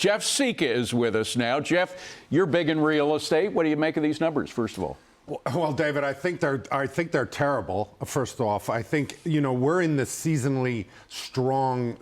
Jeff Sica is with us now. Jeff, you're big in real estate. What do you make of these numbers, first of all? Well, David, I think they're terrible. First off, I think we're in the seasonally strong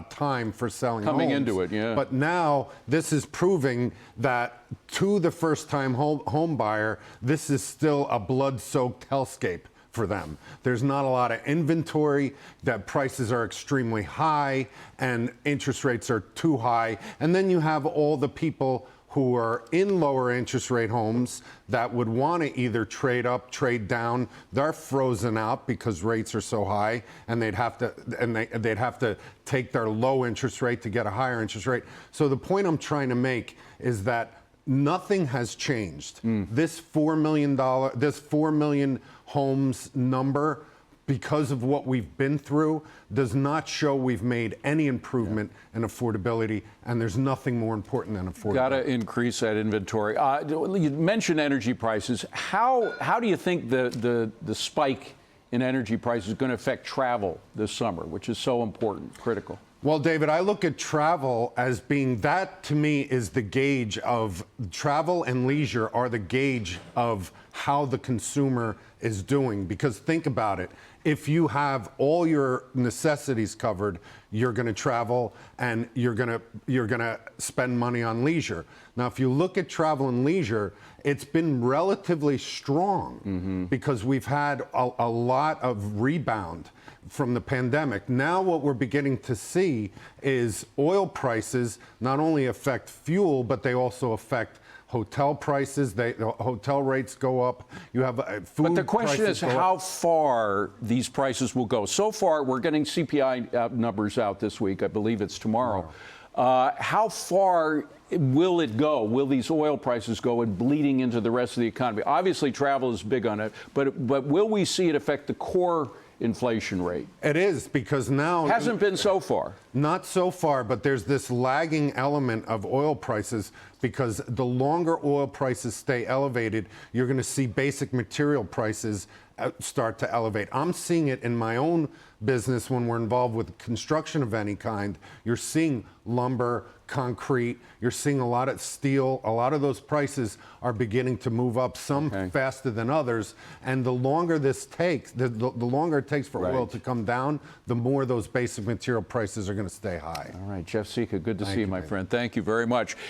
time for selling coming homes. into it, yeah. But now this is proving that to the first-time home buyer, this is still a blood-soaked hellscape for them. There's not a lot of inventory, that prices are extremely high, and interest rates are too high. And then you have all the people who are in lower interest rate homes that would want to either trade up, trade down. They're frozen out because rates are so high, and they'd have to take their low interest rate to get a higher interest rate. So the point I'm trying to make is that nothing has changed. This $4 million homes number, because of what we've been through, does not show we've made any improvement in affordability, and there's nothing more important than affordability. Got to increase that inventory. You mentioned energy prices. How do you think the spike in energy prices is going to affect travel this summer, which is so important, critical? Well, David, I look at travel as being, that to me is the gauge of, travel and leisure are the gauge of how the consumer is doing. Because think about it, if you have all your necessities covered, you're going to travel and you're going to spend money on leisure. Now, if you look at travel and leisure, it's been relatively strong because we've had a lot of rebound from the pandemic. Now what we're beginning to see is oil prices not only affect fuel, but they also affect hotel prices. Hotel rates go up. You have food. But the question is how far these prices will go. So far, we're getting CPI numbers out this week. I believe it's tomorrow. How far will it go? Will these oil prices go and bleeding into the rest of the economy? Obviously, travel is big on it, but will we see it affect the core inflation rate? It is, because now... Hasn't been so far. Not so far, but there's this lagging element of oil prices, because the longer oil prices stay elevated, you're going to see basic material prices start to elevate. I'm seeing it in my own business when we're involved with construction of any kind. You're seeing lumber, concrete, you're seeing a lot of steel. A lot of those prices are beginning to move up, some faster than others. And the longer this takes, the longer it takes for oil to come down, the more those basic material prices are going to stay high. All right, Jeff Sica, good to see you, my friend. Thank you very much.